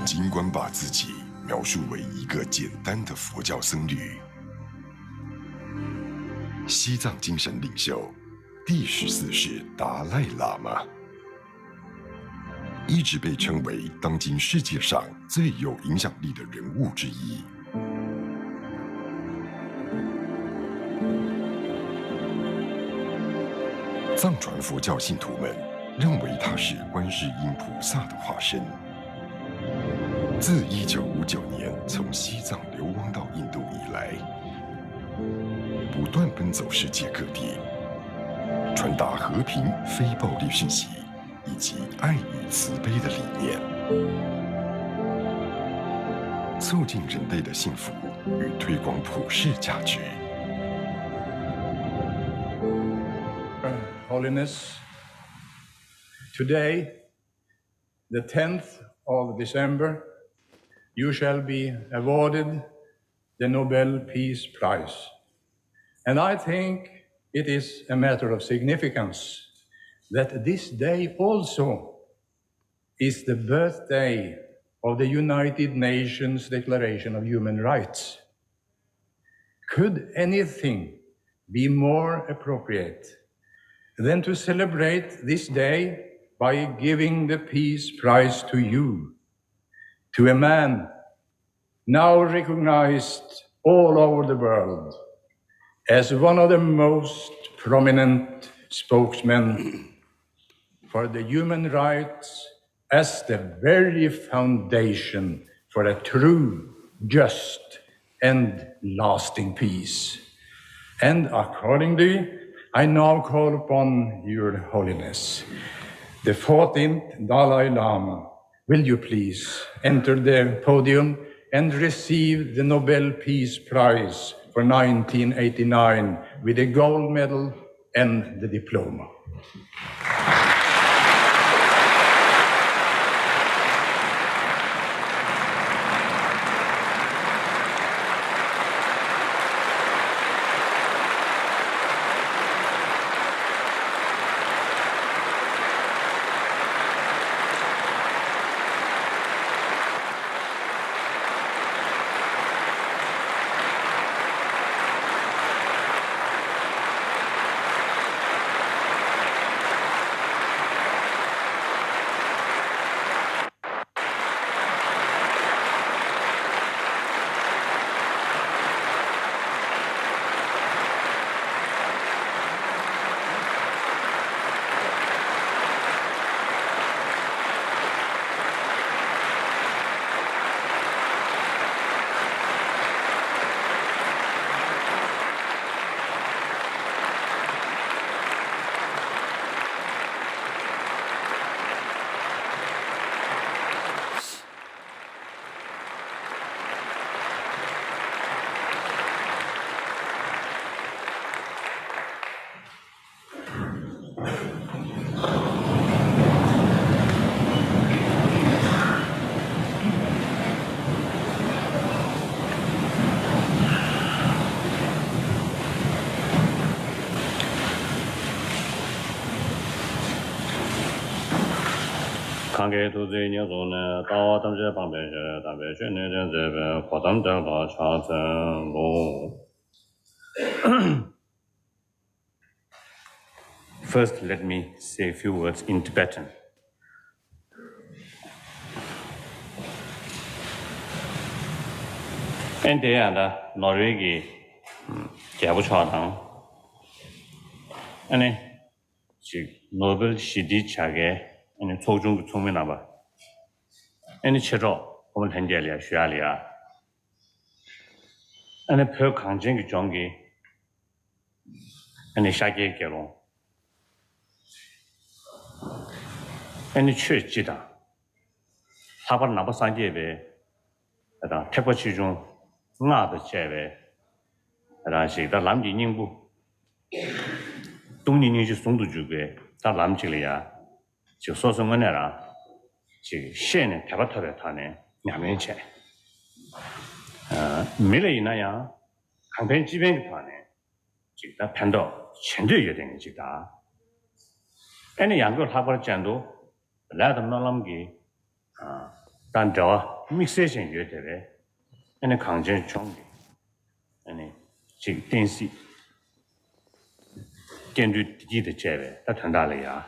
尽管把自己描述为一个简单的佛教僧侣，西藏精神领袖第14世达赖喇嘛一直被称为当今世界上最有影响力的人物之一。藏传佛教信徒们认为他是观世音菩萨的化身。自1959年从西藏流亡到印度以来，不断奔走世界各地，传达和平、非暴力讯息以及爱与慈悲的理念，促进人类的幸福与推广普世价值。Holiness, today, the 10th of December, you shall be awarded the Nobel Peace Prize. And I think it is a matter of significance that this day also is the birthday of the United Nations Declaration of Human Rights. Could anything be more appropriate than to celebrate this day by giving the Peace Prize to you, to a man now recognized all over the world as one of the most prominent spokesmen for the human rights as the very foundation for a true, just, and lasting peace. And accordingly, I now call upon Your Holiness, the 14th Dalai Lama. Will you please enter the podium and receive the Nobel Peace Prize for 1989 with a gold medal and the diploma. Kange tu zi nye zu ne, dawa tam zhe bang bei zhe, da bei zhe ne zhen zhe bei, kwa tam zhe la cha zhen lu. First, let me say a few words in Tibetan. En de ya da, Norwegi, jia bu chua tang. Ane, Nobel Shidi Chage, ane, 抽中聪明了吧？ ane 切着我们很简练，需要的啊。ane 拍抗争的讲的， ane 下届给了， ane 确记得，他把那把三届呗，那个特别其中哪的届呗，那是到南极宁部，东宁宁就送到这个到南极了呀。 就说是我那啦，就现呢，特别他呢2年前，没了那样，抗辩这边的话呢，就他碰到前头有点就打，那两个他把讲到来到那么个但这mixation 有的呗，那抗争中的，那这个电视电对地的这呗，他谈到了呀，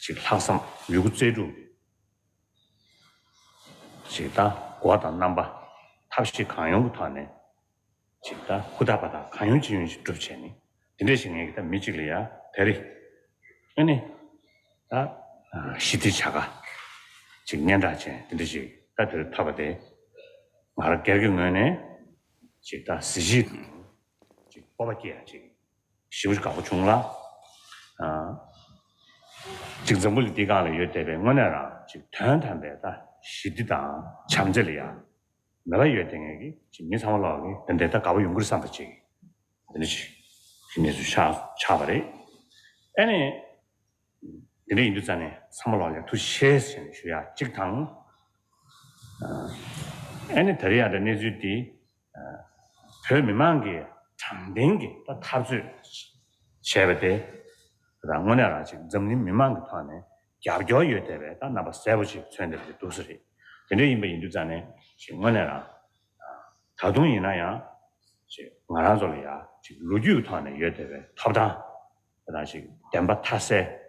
这个학생如果追逐，这个国党那么，他是抗用团呢，这个胡大把他抗用军是主权的，这类型的他没这个呀，对的，시대 차가 지금 년다체 뜻이 다들 타바데 말 개경은에 지다 시지 지 뽑아게 지 시우지 가고 중라 지금 전부 디가를 요때에 뭐냐라 지금 단단배다 시디다 참절이야 내가 요때에 지금 상황을 근데다 가고 연구를 삼았지 그렇지 신내수 차버리 아니 근데 인도산에 3월에 두 시에서 쉬야 직당 애는 더려야 되는 주디 별 미만게 장된게 다 탑주 쉐베데 그다음 뭐냐라 지금 점림 미만게 타네 야교여 되베 다 나바 세버지 전데 도스리 근데 인도 인도산에 지금 뭐냐라 다동이나야 지금 말아줘야 지금 루주 타네 여되베 탑다 그다시 댐바 타세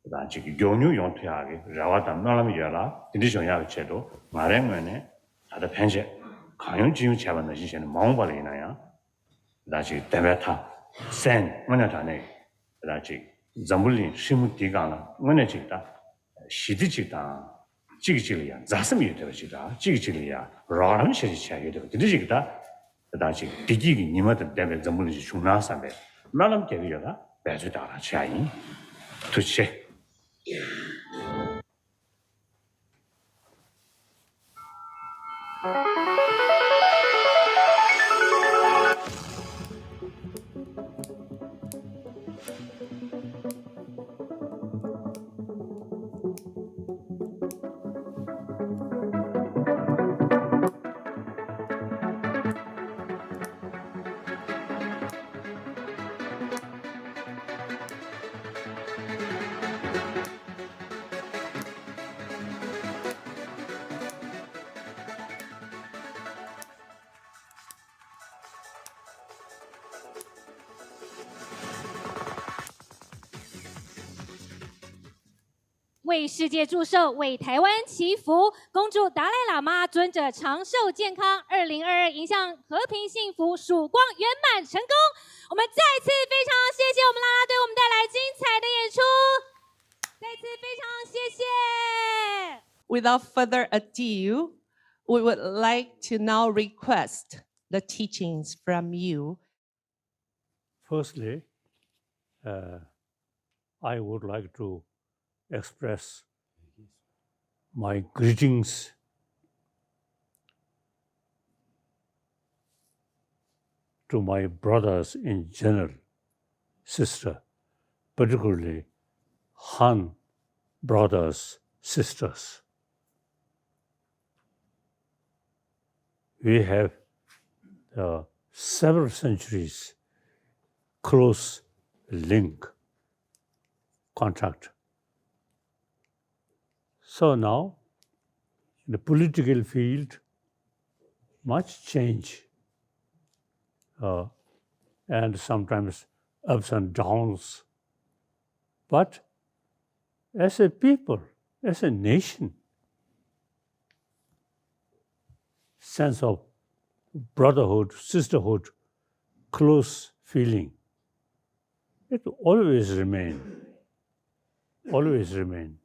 다 지금 용유 용퇴하게 라와다 나라미 열라 디디정야 제도 말행면에 다들 편제 강용 지유 제반의 시세는 마음발이나야 다시 대베타 센 뭐냐다네 다시 잠불린 심무 디가나 뭐냐지다 시디지다 지기지리야 자스미 되어지다 지기지리야 라람 시리차게 되어 디디지다 다시 디기기 니마들 대베 잠불린 중나산베 나람 개비가 배주다라 차이 도체为世界祝寿，为台湾祈福，恭祝达赖喇嘛尊者长寿健康，2022迎向和平幸福，曙光圆满成功。我们再次非常谢谢我们啦啦队，我们带来精彩的演出，再次非常谢谢。Without further ado, we would like to now request the teachings from you. Firstly, I would like to express my greetings to my brothers in general, sister, particularly Han brothers, sisters. We have several centuries close link, contact. So now, in the political field, much change and sometimes ups and downs. But as a people, as a nation, sense of brotherhood, sisterhood, close feeling, it always remain, always remain.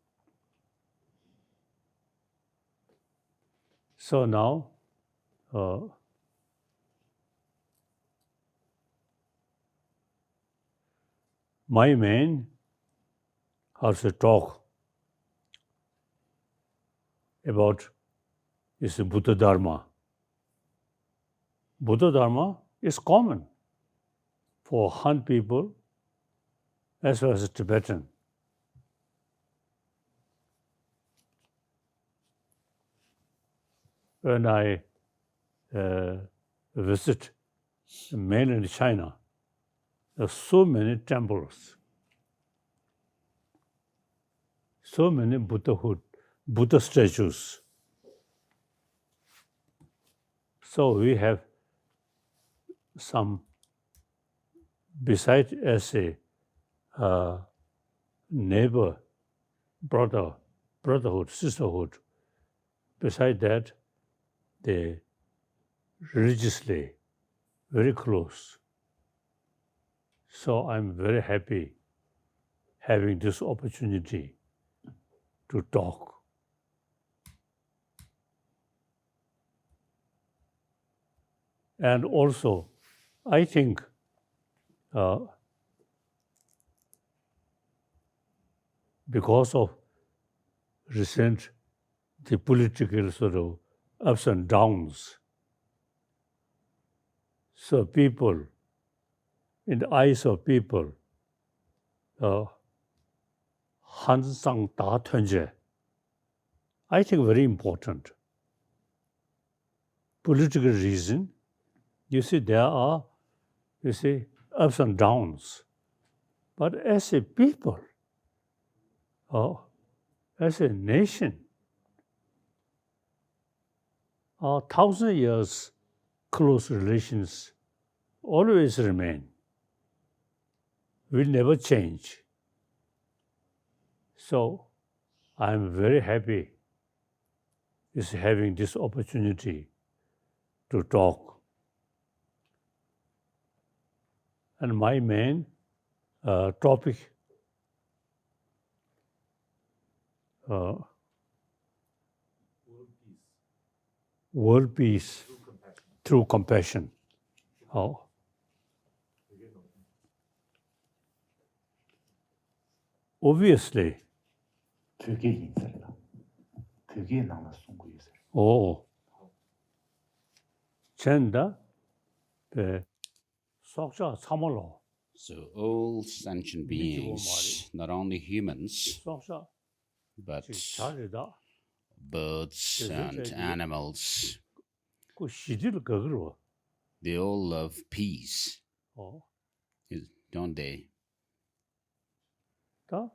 So now, my man also talk about is Buddha Dharma. Buddha Dharma is common for Han people as well as Tibetan. When I visit mainland China, there are so many temples, so many Buddhahood, Buddha statues. So we have some, besides as a neighbor, brotherhood, sisterhood, beside that, they religiously very close. So I'm very happy having this opportunity to talk. And also, I think because of recent the political sort of ups and downs, so people, in the eyes of people, 한상 다 통제, I think very important. Political reason, you see, there are, ups and downs. But as a people, as a nation, our 1,000 years close relations always remain, will never change. So I'm very happy is having this opportunity to talk. And my main topic world peace through compassion. Obviously. 그게 인사다. 그게 나나 송구 인사. 젠다 석자 참을로. So all sentient beings, not only humans, but birds and animals, they all love peace, don't they? So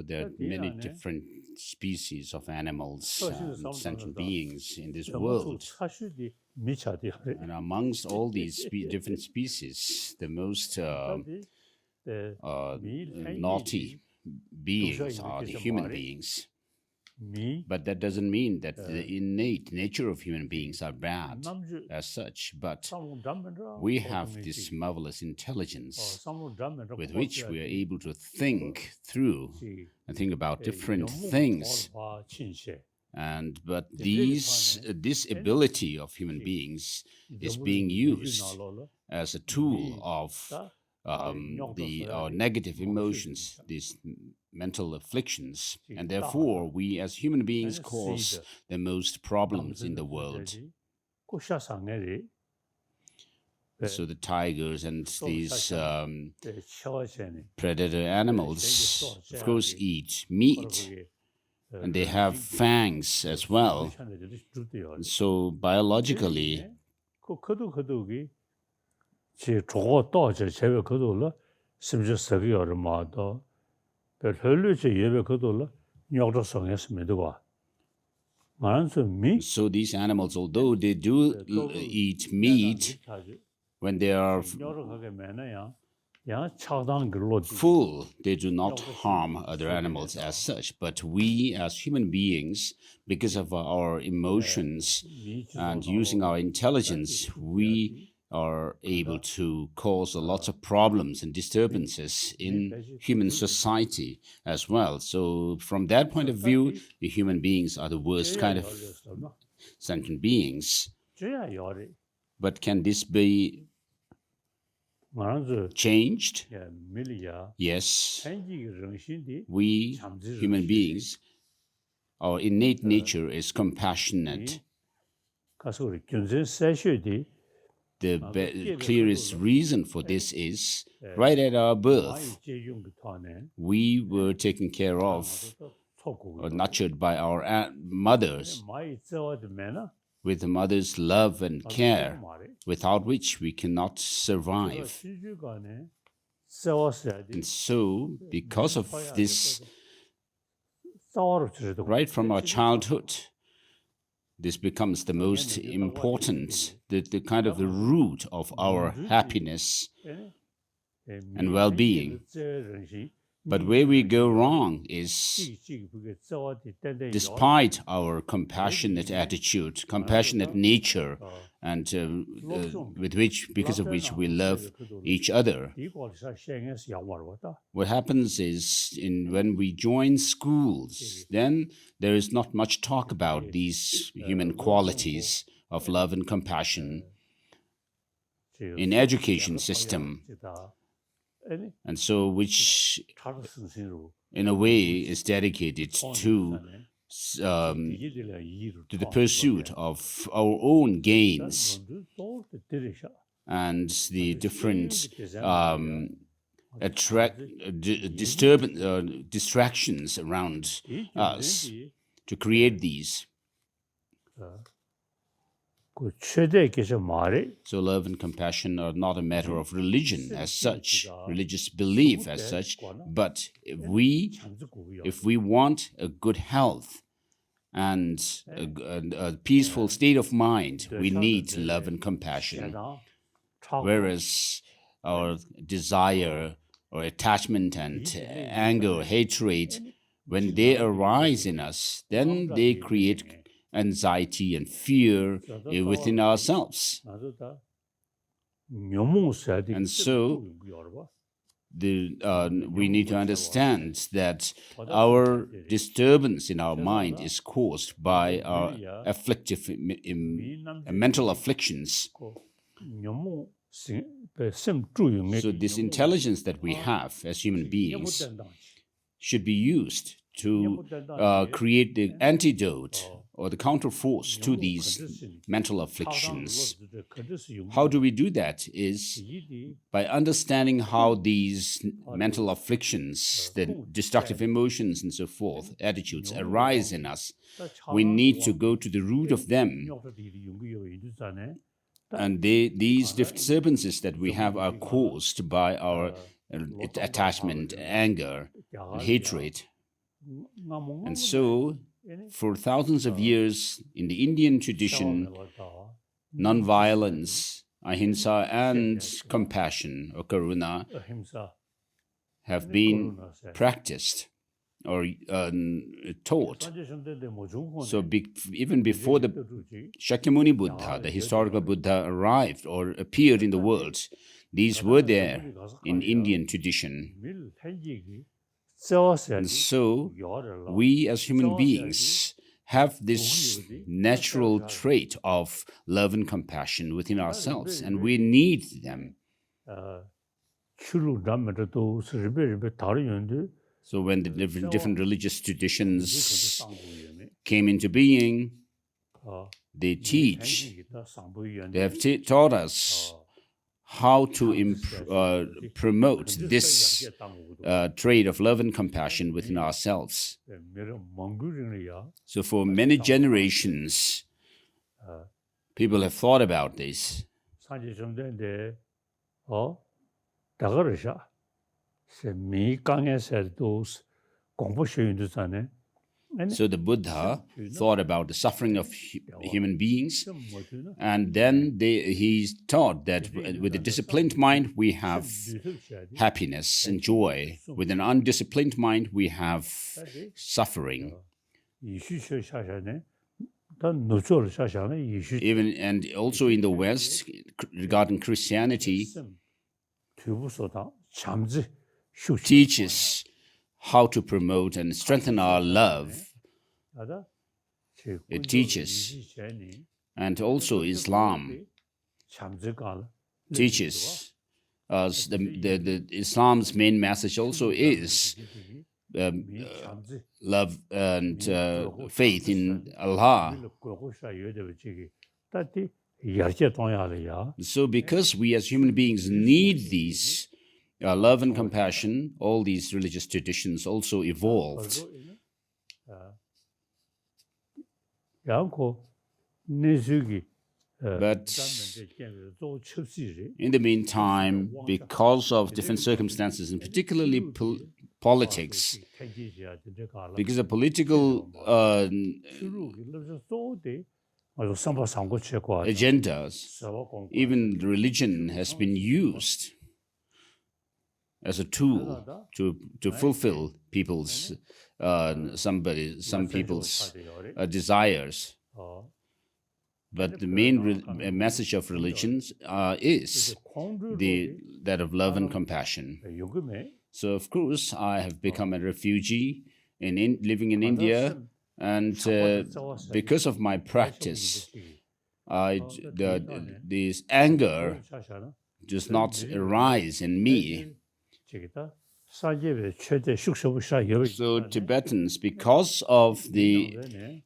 there are many different species of animals and sentient beings in this world. And amongst all these different species, the most naughty beings are the human beings. But that doesn't mean that the innate nature of human beings are bad as such. But we have this marvelous intelligence with which we are able to think through and think about different things. But this ability of human beings is being used as a tool of our negative emotions, these mental afflictions, and therefore we as human beings cause the most problems in the world. So the tigers and these predator animals, of course, eat meat, and they have fangs as well. So biologically, so these animals, although they do eat meat, when they are full, they do not harm other animals as such. But we as human beings, because of our emotions and using our intelligence, we are able to cause a lot of problems and disturbances in human society as well. So from that point of view, the human beings are the worst kind of sentient beings. But can this be changed? Yes. We human beings, our innate nature is compassionate. The clearest reason for this is right at our birth, we were taken care of or nurtured by our mothers with the mother's love and care, without which we cannot survive. And so, because of this, right from our childhood, this becomes the most important, the kind of the root of our happiness and well-being. But where we go wrong is, despite our compassionate attitude, compassionate nature, and because of which we love each other, what happens is, when we join schools, then there is not much talk about these human qualities of love and compassion in education system. And so, which in a way is dedicated to the pursuit of our own gains and the different distractions around us to create these. So love and compassion are not a matter of religion as such, religious belief as such, but if we want a good health and a peaceful state of mind, we need love and compassion. Whereas our desire or attachment and anger or hatred, when they arise in us, then they create anxiety and fear within ourselves. And so we need to understand that our disturbance in our mind is caused by our afflictive mental afflictions. So this intelligence that we have as human beings should be used to create the antidote or the counterforce to these mental afflictions. How do we do that? Is by understanding how these mental afflictions, the destructive emotions and so forth, attitudes arise in us. We need to go to the root of them. And these disturbances that we have are caused by our attachment, anger, and hatred. And so, for thousands of years in the Indian tradition, non-violence, ahimsa, and compassion or karuna have been practiced or taught. So even before the Shakyamuni Buddha, the historical Buddha, arrived or appeared in the world, these were there in Indian tradition. And so we as human beings have this natural trait of love and compassion within ourselves, and we need them. So when the different religious traditions came into being, they have taught us how to promote this trait of love and compassion within ourselves. So for many generations, people have thought about this. So the Buddha thought about the suffering of human beings, and then he taught that with a disciplined mind we have happiness and joy. With an undisciplined mind we have suffering. Even and also in the West, regarding Christianity, teaches how to promote and strengthen our love. It teaches. And also Islam teaches us. The Islam's main message also is love and faith in Allah. So because we as human beings need these love and compassion, all these religious traditions also evolved. But in the meantime, because of different circumstances, and particularly politics, because of political agendas, even religion has been used as a tool to fulfill people's some people's desires. But the main message of religions is that of love and compassion. So of course I have become a refugee living in India, and because of my practice, this anger does not arise in me. So Tibetans, because of the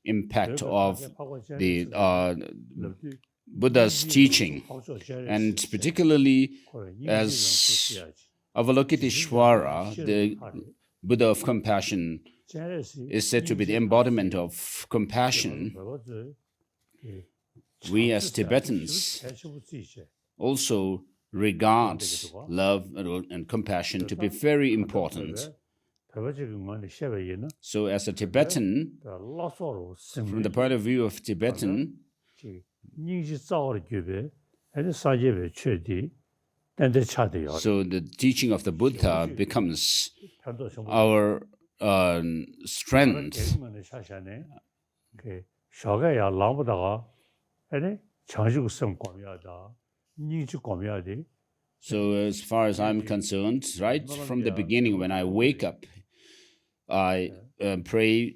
impact of the Buddha's teaching, and particularly as Avalokiteshvara, the Buddha of compassion, is said to be the embodiment of compassion, we as Tibetans also regard love and compassion to be very important. So as a Tibetan, from the point of view of Tibetan, so the teaching of the Buddha becomes our strength. So as far as I'm concerned, right from the beginning, when I wake up, I pray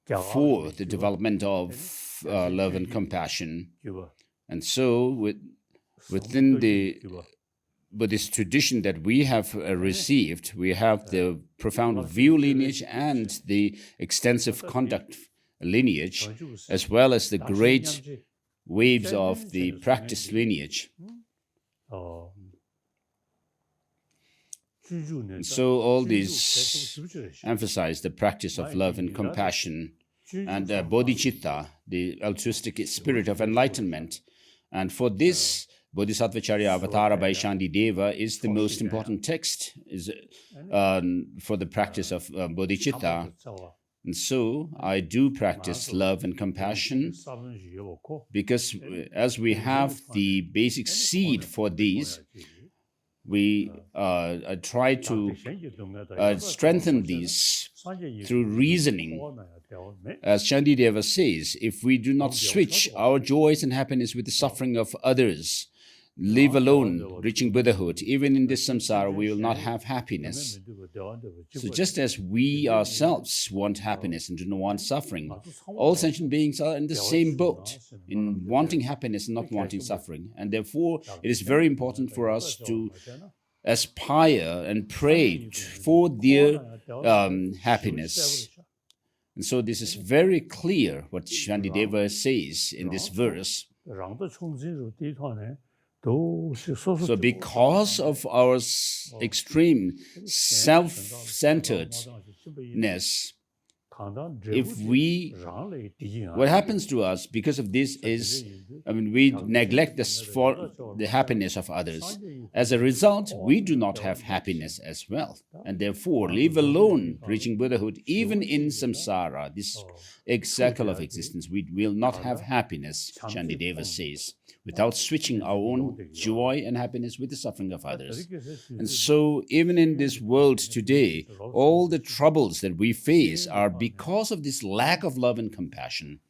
for the development of love and compassion. And so within the Buddhist tradition that we have received, we have the profound view lineage and the extensive conduct lineage, as well as the great waves of the practice lineage. And so all these emphasize the practice of love and compassion, and bodhicitta, the altruistic spirit of enlightenment. And for this, Bodhisattvacharya Avatara by Shantideva is the most important text for the practice of bodhicitta. And so I do practice love and compassion because as we have the basic seed for these, we try to strengthen these through reasoning. As Shantideva says, if we do not switch our joys and happiness with the suffering of others, leave alone reaching Buddhahood, even in this samsara, we will not have happiness. So just as we ourselves want happiness and do not want suffering, all sentient beings are in the same boat, in wanting happiness and not wanting suffering. And therefore, it is very important for us to aspire and pray for their happiness. And so this is very clear what Shantideva says in this verse. So because of our extreme self-centeredness, what happens to us because of this is, we neglect the happiness of others. As a result, we do not have happiness as well. And therefore, leave alone reaching Buddhahood, even in samsara, this cycle of existence, we will not have happiness, Shantideva says, without switching our own joy and happiness with the suffering of others. And so, even in this world today, all the troubles that we face are because of this lack of love and compassion.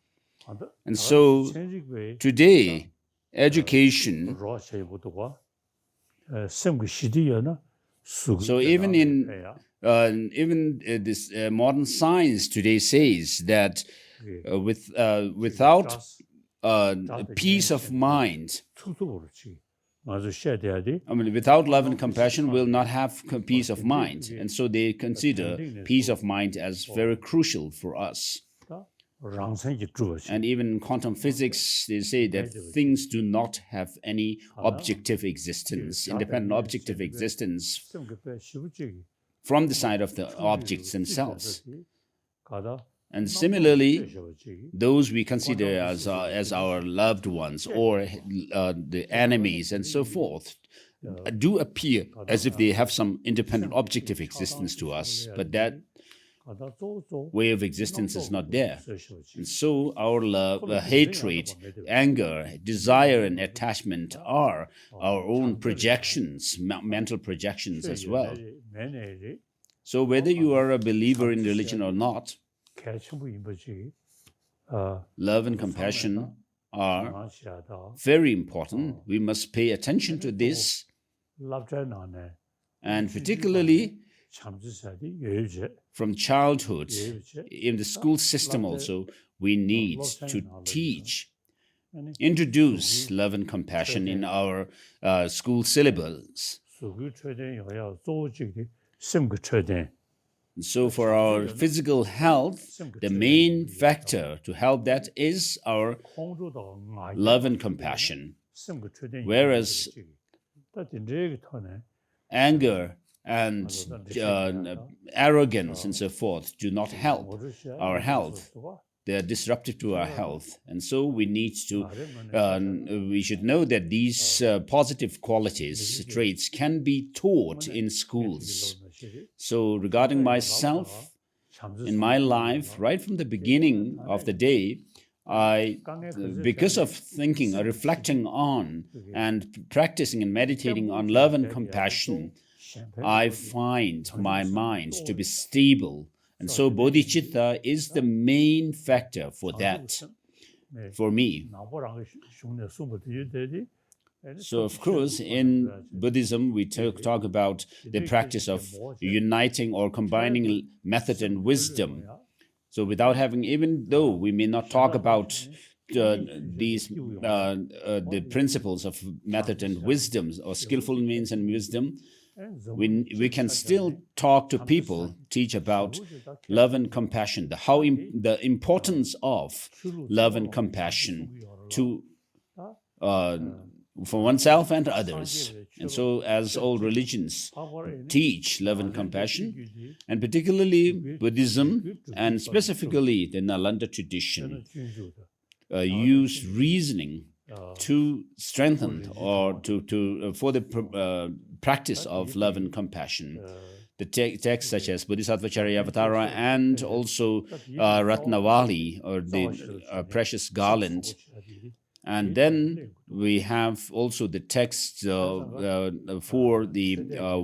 And so, today, education, so even in this modern science today says that without peace of mind, without love and compassion, we'll not have peace of mind. And so they consider peace of mind as very crucial for us. And even in quantum physics, they say that things do not have any objective existence, independent objective existence from the side of the objects themselves. And similarly, those we consider as our loved ones or the enemies and so forth do appear as if they have some independent objective existence to us, but that way of existence is not there. And so our love, hatred, anger, desire, and attachment are our own projections, mental projections as well. So whether you are a believer in religion or not, love and compassion are very important. We must pay attention to this. And particularly from childhood, in the school system also, we need to teach, introduce love and compassion in our school syllabus. So for our physical health, the main factor to help that is our love and compassion. Whereas anger and arrogance and so forth do not help our health. They are disruptive to our health. And so we need to, we should know that these positive qualities, traits can be taught in schools. So regarding myself, in my life, right from the beginning of the day, because of thinking or reflecting on and practicing and meditating on love and compassion, I find my mind to be stable. And so bodhicitta is the main factor for that, for me. So of course, in Buddhism, we talk about the practice of uniting or combining method and wisdom. So without having, even though we may not talk about the principles of method and wisdom, or skillful means and wisdom, we can still talk to people, teach about love and compassion, the importance of love and compassion for oneself and others. And so as all religions teach love and compassion, and particularly Buddhism, and specifically the Nalanda tradition, use reasoning to strengthen or for the practice of love and compassion. The texts such as Bodhisattva Charyavatara and also Ratnavali, or the precious garland. And then we have also the text for the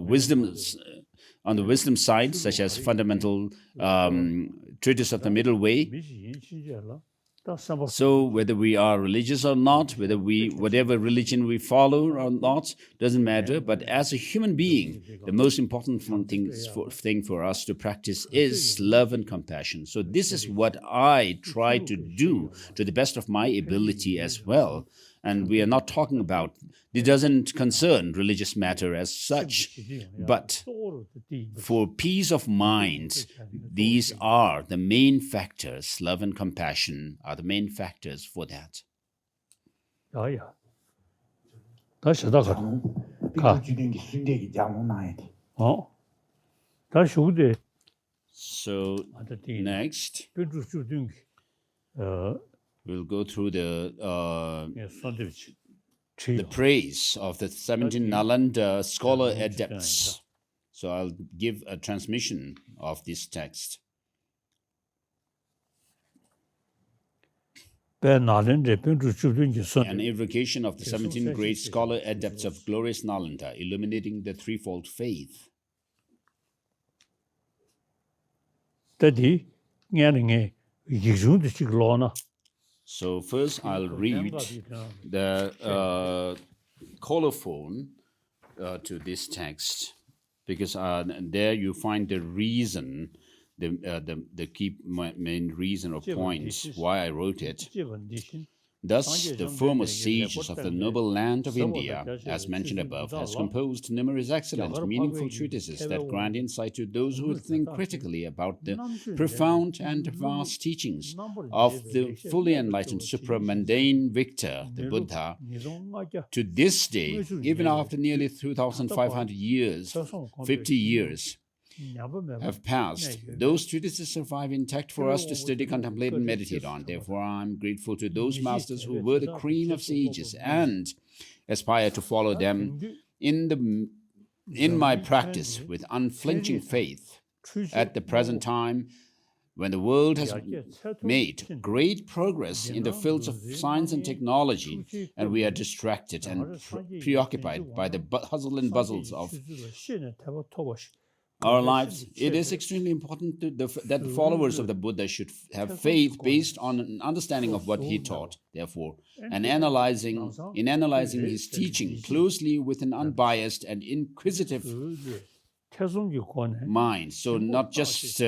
wisdoms, on the wisdom side, such as Fundamental Treatise of the Middle Way. So whether we are religious or not, whatever religion we follow or not, doesn't matter. But as a human being, the most important thing for us to practice is love and compassion. So this is what I try to do to the best of my ability as well. And we are not talking about, it doesn't concern religious matter as such, but for peace of mind, these are the main factors. Love and compassion are the main factors for that. So next, we'll go through the praise of the 17 Nalanda scholar adepts. So I'll give a transmission of this text. An invocation of the 17 great scholar adepts of glorious Nalanda, illuminating the threefold faith. So first I'll read the colophon to this text, because there you find the reason, the key main reason or point why I wrote it. Thus, the foremost sages of the noble land of India, as mentioned above, has composed numerous excellent, meaningful treatises that grant insight to those who think critically about the profound and vast teachings of the fully enlightened supramundane victor, the Buddha. To this day, even after nearly 2,500 years, 50 years, have passed, those treatises survive intact for us to study, contemplate, and meditate on. Therefore, I'm grateful to those masters who were the cream of sages and aspire to follow them in my practice with unflinching faith. At the present time, when the world has made great progress in the fields of science and technology, and we are distracted and preoccupied by the hustle and bustles of our lives, it is extremely important that followers of the Buddha should have faith based on an understanding of what he taught. Therefore, in analyzing his teaching closely with an unbiased and inquisitive mind, so not just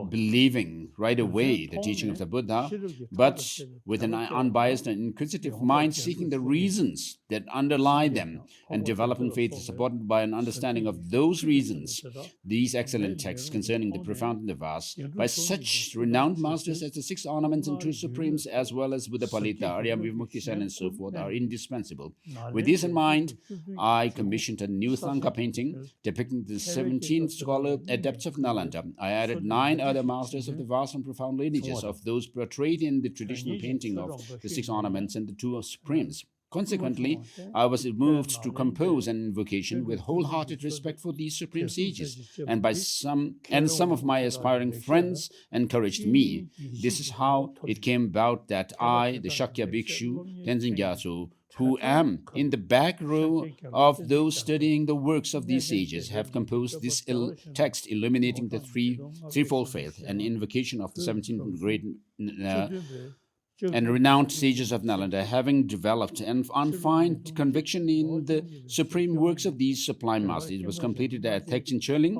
believing right away the teaching of the Buddha, but with an unbiased and inquisitive mind, seeking the reasons that underlie them and developing faith supported by an understanding of those reasons. These excellent texts concerning the profound and the vast, by such renowned masters as the Six Ornaments and Two Supremes, as well as Buddha Palita, Arya Vimukti-sen, and so forth, are indispensable. With this in mind, I commissioned a new Thangka painting depicting the 17th scholar adepts of Nalanda. I added 9 other masters of the vast and profound lineages of those portrayed in the traditional painting of the Six Ornaments and the Two Supremes. Consequently, I was moved to compose an invocation with wholehearted respect for these supreme sages, and some of my aspiring friends encouraged me. This is how it came about that I, the Shakya Bhikshu, Tenzin Gyatso, who am in the back row of those studying the works of these sages, have composed this text illuminating the threefold faith, an invocation of the 17 great and renowned sages of Nalanda, having developed an unfeigned conviction in the supreme works of these sublime masters. It was completed at Thekchincherling,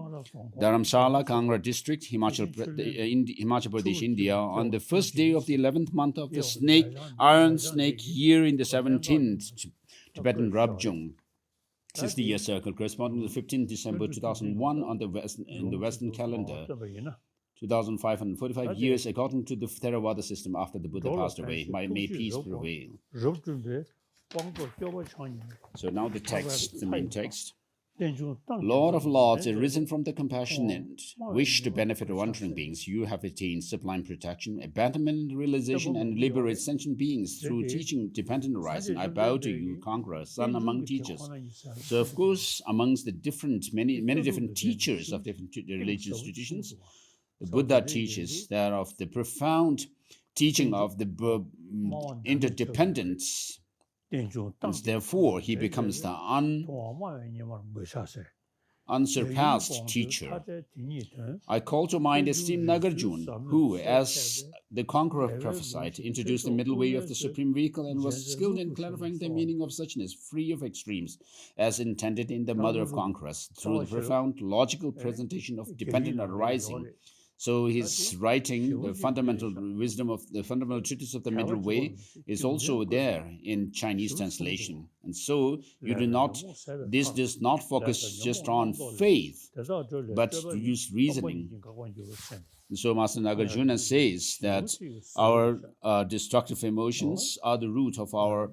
Dharamsala, Kangra district, Himachal Pradesh, India, on the first day of the 11th month of the Iron Snake year in the 17th Tibetan Rabjung 60-year circle, corresponding to the 15th December 2001 on the Western calendar. 2,545 years according to the Theravada system after the Buddha passed away. May peace prevail. So now the text, the main text. Lord of Lords, arisen from the compassionate wish to benefit wandering beings, you have attained sublime protection, abandonment, realization, and liberate sentient beings through teaching dependent arising. I bow to you, conqueror, son among teachers. So, of course, amongst the many different teachers of different religious traditions, the Buddha teaches that of the profound teaching of the interdependence, and therefore he becomes the unsurpassed teacher. I call to mind esteemed Nagarjuna, who, as the conqueror prophesied, introduced the middle way of the supreme vehicle and was skilled in clarifying the meaning of suchness, free of extremes, as intended in the Mother of Conquerors, through the profound logical presentation of dependent arising. So his writing, the fundamental wisdom of the fundamental treatise of the middle way, is also there in Chinese translation. And so this does not focus just on faith, but to use reasoning. And so Master Nagarjuna says that our destructive emotions are the root of our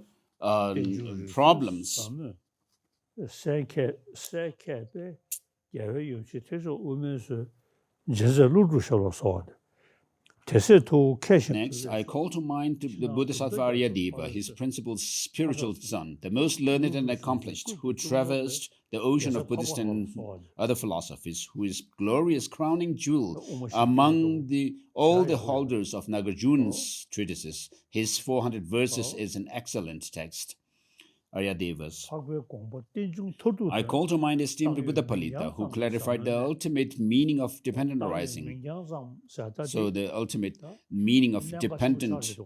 problems. Next, I call to mind the Bodhisattva Aryadeva, his principal spiritual son, the most learned and accomplished, who traversed the ocean of Buddhist and other philosophies, who is glorious crowning jewel among all the holders of Nagarjuna's treatises. His 400 verses is an excellent text. Aryadevas. I call to mind esteemed Buddha Palita, who clarified the ultimate meaning of dependent arising. So the ultimate meaning of dependent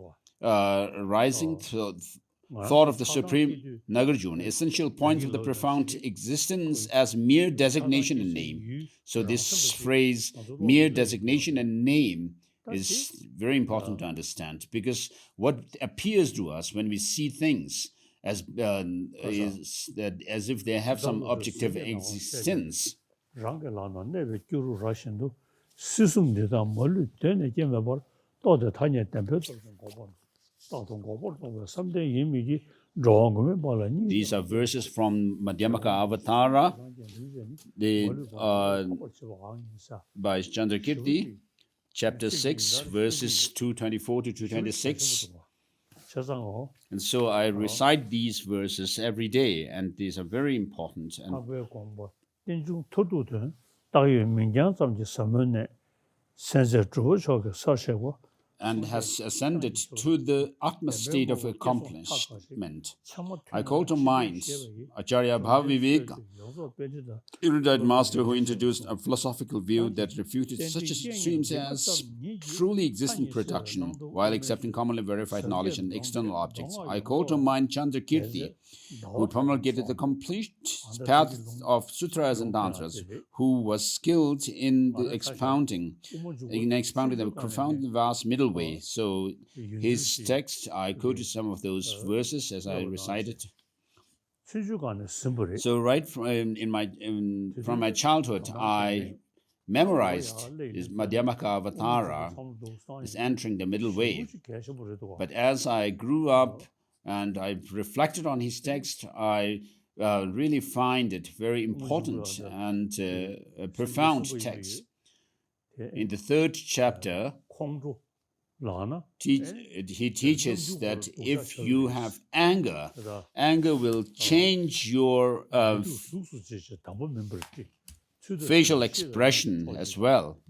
arising, thought of the Supreme Nagarjuna, essential points of the profound existence as mere designation and name. So this phrase, mere designation and name, is very important to understand, because what appears to us when we see things as if they have some objective existence. These are verses from Madhyamaka Avatara by Chandrakirti, chapter 6, verses 224 to 226. And so I recite these verses every day, and these are very important. And has ascended to the utmost state of accomplishment. I call to mind Acharya Bhaviveka, erudite master who introduced a philosophical view that refuted such extremes as truly existent production while accepting commonly verified knowledge and external objects. I call to mind Chandrakirti, who promulgated the complete path of sutras and tantras, who was skilled in the expounding the profound and vast middle way. So his text, I quoted some of those verses as I recited. So right from my childhood, I memorized this Madhyamaka Avatara, is entering the middle way. But as I grew up and I reflected on his text, I really find it very important and a profound text. In the 3rd chapter, he teaches that if you have anger, anger will change your facial expression as well.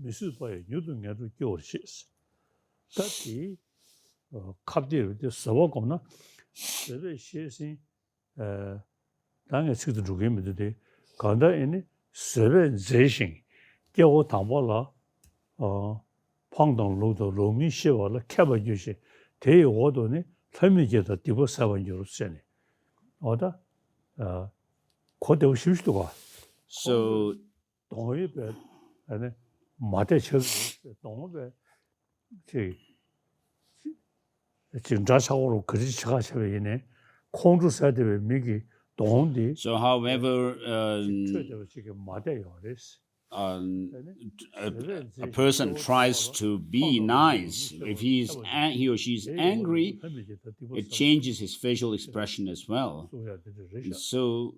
방동로도 로미시와라 캐버주시 대오도네 설미제도 디보사원주로세네 어다 고대 실수도가 so 동의배 아니 마대처 동의배 지금 자사고로 그리치가 세베네 공주사대배 미기 동디 so however a person tries to be nice, if he or she is angry, it changes his facial expression as well. And so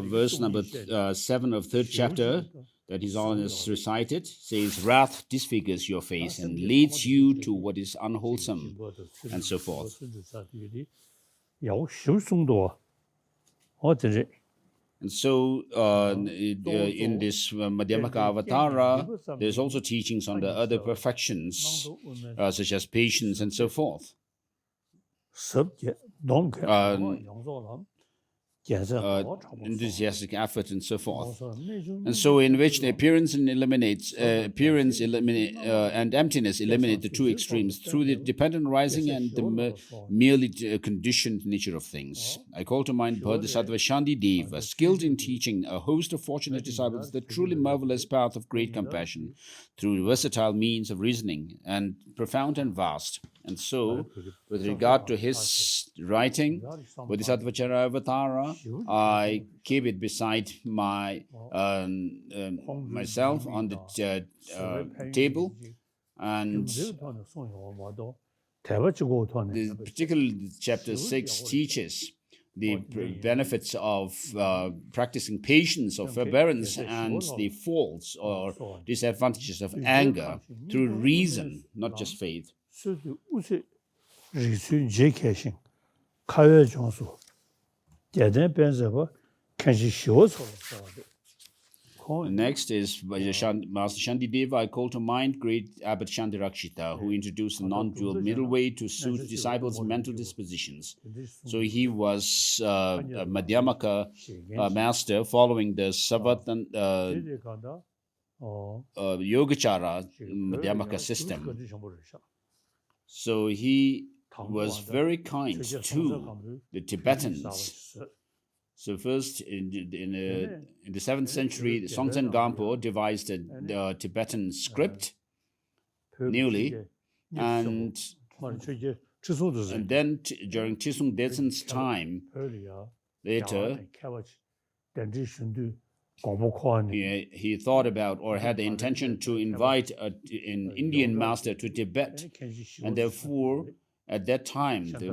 verse number 7 of 3rd chapter that His Holiness recited says, wrath disfigures your face and leads you to what is unwholesome, and so forth. And so in this Madhyamaka Avatara, there's also teachings on the other perfections, such as patience and so forth. Enthusiastic effort and so forth, and so in which the appearance and emptiness eliminate the two extremes through the dependent rising and the merely conditioned nature of things. I call to mind Bodhisattva Shantideva, skilled in teaching a host of fortunate disciples the truly marvelous path of great compassion through versatile means of reasoning and profound and vast. And so, with regard to his writing, Bodhisattva Charavatara, I keep it beside my myself on the table, and particularly chapter 6 teaches the benefits of practicing patience or forbearance and the faults or disadvantages of anger through reason, not just faith. Next is Master Shantideva. I call to mind great Abbot Shantirakshita, who introduced a non-dual middle way to suit disciples' mental dispositions. So he was a Madhyamaka master following the Savatan Yogacara Madhyamaka system. So he was very kind to the Tibetans. So first, in the 7th century, Songtsen Gampo devised the Tibetan script newly, and then during Chisung Detsen's time, later, he thought about or had the intention to invite an Indian master to Tibet, and therefore, at that time, the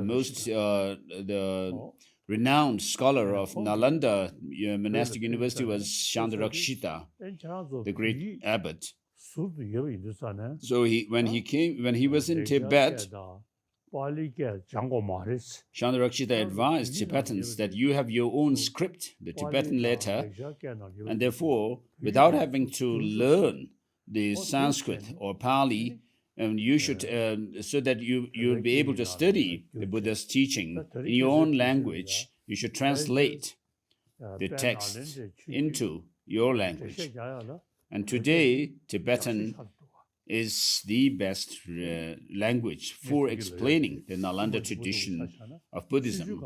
renowned scholar of Nalanda monastic university was Chandarakshita, the great abbot. So when he was in Tibet, Chandarakshita advised Tibetans that you have your own script, the Tibetan letter, and therefore, without having to learn the Sanskrit or Pali, you should, so that you'll be able to study the Buddha's teaching in your own language, you should translate the text into your language. And today, Tibetan is the best language for explaining the Nalanda tradition of Buddhism.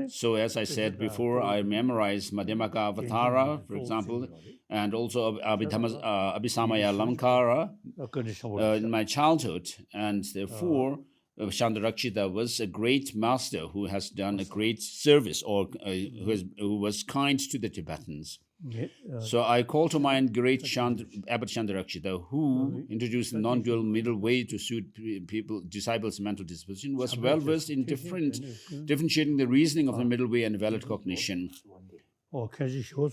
So as I said before, I memorized Madhyamaka Avatara, for example, and also Abhisamaya Lamkara in my childhood. And therefore, Chandarakshita was a great master who has done a great service, or who was kind to the Tibetans. So I call to mind great Abbot Chandarakshita, who introduced the non-dual middle way to suit disciples' mental disposition, was well versed in differentiating the reasoning of the middle way and valid cognition,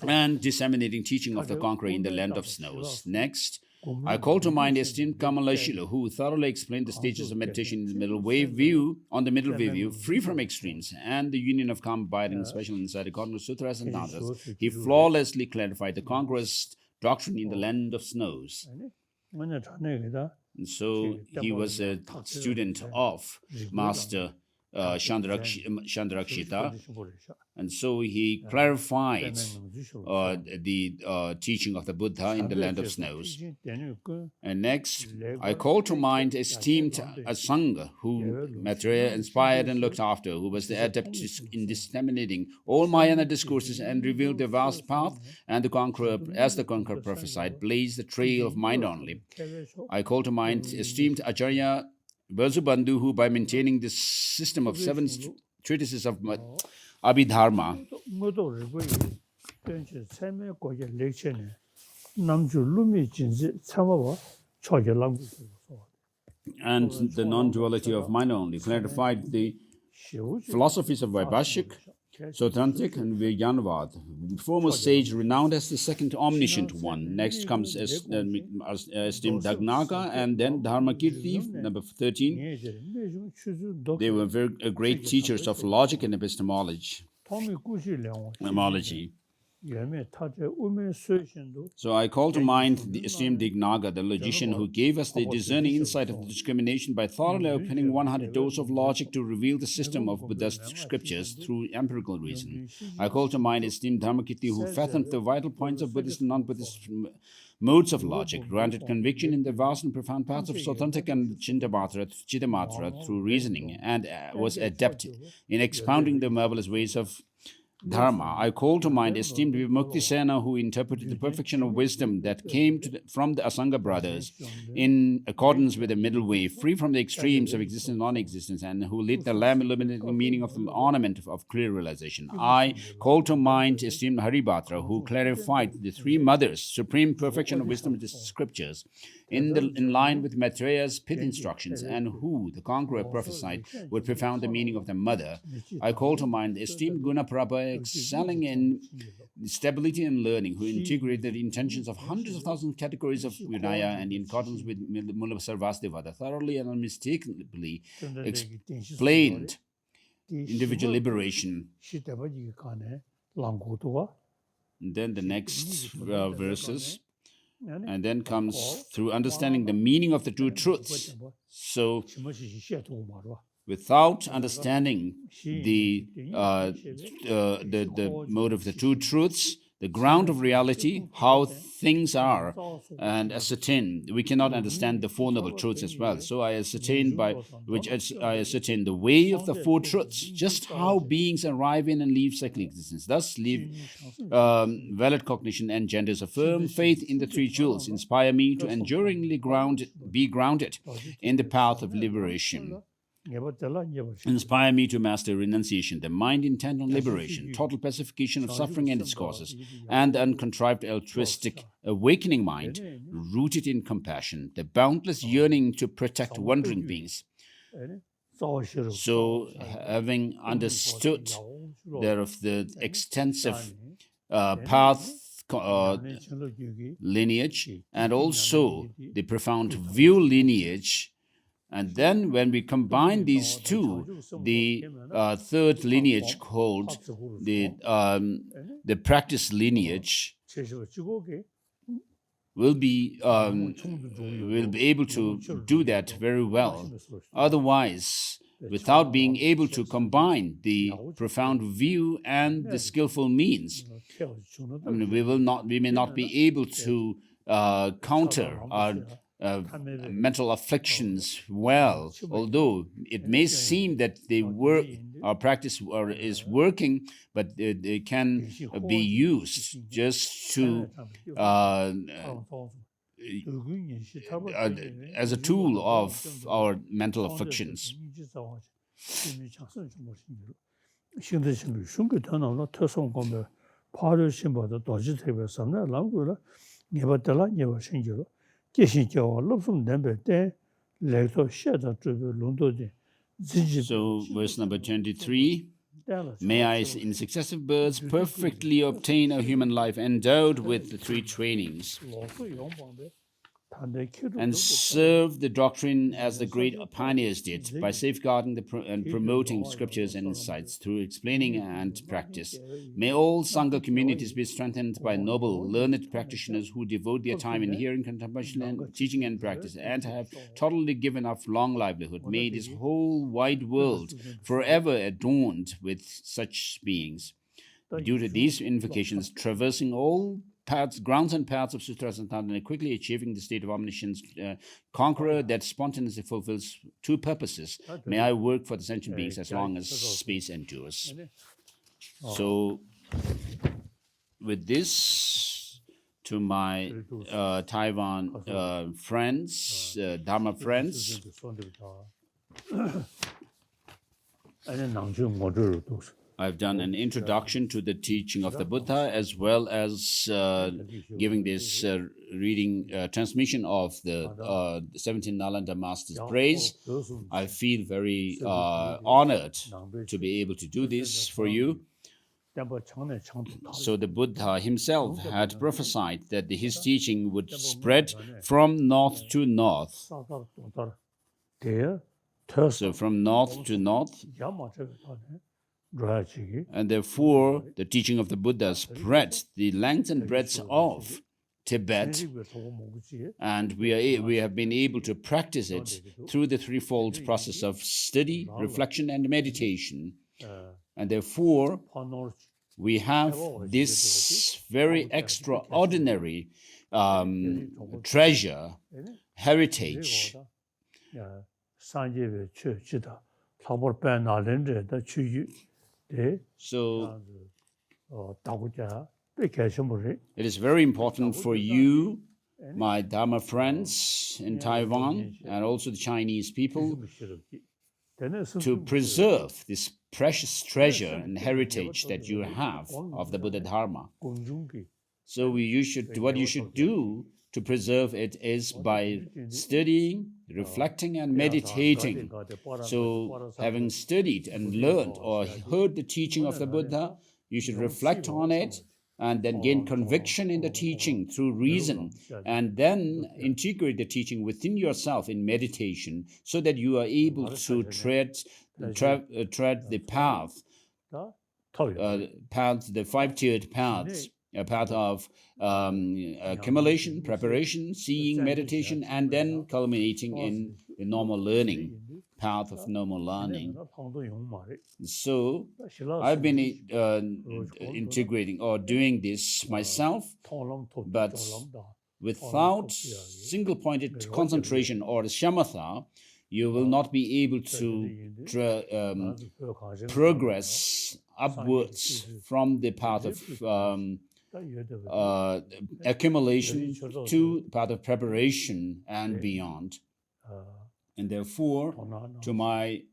and disseminating teaching of the conqueror in the land of snows. Next, I call to mind esteemed Kamalashila, who thoroughly explained the stages of meditation in the middle way view, free from extremes, and the union of calm abiding, especially inside the Cosmic Sutras and others. He flawlessly clarified the conqueror's doctrine in the land of snows. And so he was a student of Master Chandarakshita, and so he clarified the teaching of the Buddha in the land of snows. And next, I call to mind esteemed Asanga, who Maitreya inspired and looked after, who was the adept in disseminating all Mahayana discourses and revealed the vast path, and the conqueror, as the conqueror prophesied, blazed the trail of mind only. I call to mind esteemed Acharya Vasubandhu, who by maintaining this system of 7 treatises of Abhidharma, and the non-duality of mind only, clarified the philosophies of Vaibhashik, Sautantric, and Vijnanavad, foremost sage renowned as the second omniscient one. Next comes esteemed Dagnaga, and then Dharmakirti, number 13. They were very great teachers of logic and epistemology. So I call to mind the esteemed Dignaga, the logician, who gave us the discerning insight of the discrimination by thoroughly opening 100 doors of logic to reveal the system of Buddha's scriptures through empirical reason. I call to mind esteemed Dharmakirti, who fathomed the vital points of Buddhist and non-Buddhist modes of logic, granted conviction in the vast and profound paths of Sautantric and Chittamatra through reasoning, and was adept in expounding the marvelous ways of Dharma. I call to mind esteemed Vimuktisena, who interpreted the perfection of wisdom that came from the Asanga brothers in accordance with the middle way, free from the extremes of existence and non-existence, and who lit the lamp illuminating the meaning of the ornament of clear realization. I call to mind esteemed Haribhatra, who clarified the 3 mothers, supreme perfection of wisdom of the scriptures, in line with Maitreya's pith instructions, and who, the conqueror prophesied, would profound the meaning of the mother. I call to mind esteemed Gunaprabha, excelling in stability and learning, who integrated the intentions of hundreds of thousands of categories of Vinaya, and in accordance with Mula Sarvastivada, thoroughly and unmistakably explained individual liberation. And then the next verses. And then comes through understanding the meaning of the 2 truths. So, without understanding the mode of the 2 truths, the ground of reality, how things are, and ascertain, we cannot understand the 4 noble truths as well. So I ascertain the way of the 4 truths, just how beings arrive in and leave cyclic existence. Thus, valid cognition engenders a firm faith in the 3 jewels, inspire me to enduringly be grounded in the path of liberation. Inspire me to master renunciation, the mind intent on liberation, total pacification of suffering and its causes, and the uncontrived altruistic awakening mind, rooted in compassion, the boundless yearning to protect wandering beings. So, having understood thereof the extensive path lineage and also the profound view lineage, and then when we combine these two, the third lineage called the practice lineage will be able to do that very well. Otherwise, without being able to combine the profound view and the skillful means, I mean, we may not be able to counter our mental afflictions well, although it may seem that our practice is working, but they can be used just to as a tool of our mental afflictions. So, verse number 23, may I in successive births perfectly obtain a human life endowed with the three trainings, and serve the doctrine as the great pioneers did, by safeguarding and promoting scriptures and insights through explaining and practice. May all Sangha communities be strengthened by noble, learned practitioners who devote their time in hearing, contemplation, and teaching and practice, and have totally given up long livelihood. May this whole wide world forever adorned with such beings. Due to these invocations, traversing all grounds and paths of Sutras and Tantra, and quickly achieving the state of omniscience, conqueror that spontaneously fulfills two purposes. May I work for the sentient beings as long as space endures. So, with this, to my Taiwan friends, Dharma friends, I've done an introduction to the teaching of the Buddha, as well as giving this transmission of the 17 Nalanda Masters' praise. I feel very honored to be able to do this for you. So the Buddha himself had prophesied that his teaching would spread from north to north. So from north to north. And therefore, the teaching of the Buddha spread the length and breadth of Tibet, and we have been able to practice it through the threefold process of study, reflection, and meditation. And therefore, we have this very extraordinary treasure, heritage. So, it is very important for you, my Dharma friends in Taiwan, and also the Chinese people, to preserve this precious treasure and heritage that you have of the Buddha Dharma. So what you should do to preserve it is by studying, reflecting, and meditating. So, having studied and learned or heard the teaching of the Buddha, you should reflect on it and then gain conviction in the teaching through reason, and then integrate the teaching within yourself in meditation, so that you are able to tread the path, the five-tiered paths. A path of accumulation, preparation, seeing, meditation, and then culminating in the normal learning, path of normal learning. So, I've been integrating or doing this myself, but without single-pointed concentration or shamatha, you will not be able to progress upwards from the path of accumulation to the path of preparation and beyond. And therefore, to my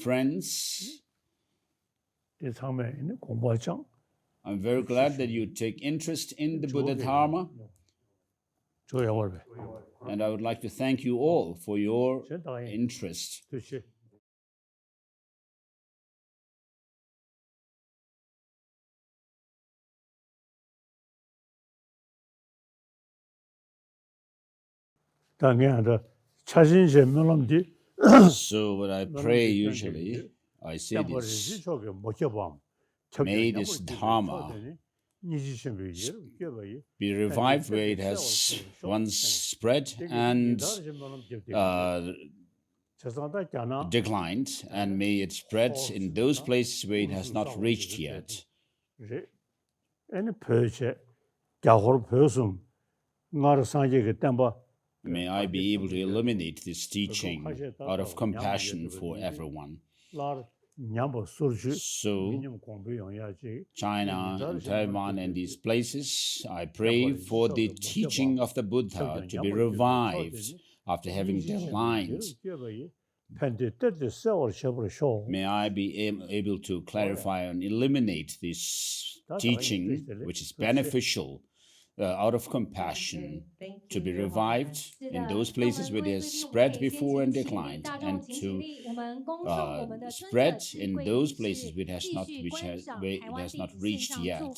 Friends, I'm very glad that you take interest in the Buddha Dharma. And I would like to thank you all for your interest. So what I pray usually, I say this, may this Dharma be revived where it has once spread and declined, and may it spread in those places where it has not reached yet. May I be able to illuminate this teaching out of compassion for everyone. So, China and Taiwan and these places, I pray for the teaching of the Buddha to be revived after having declined. May I be able to clarify and eliminate this teaching, which is beneficial, out of compassion, to be revived in those places where it has spread before and declined, and to spread in those places where it has not reached yet.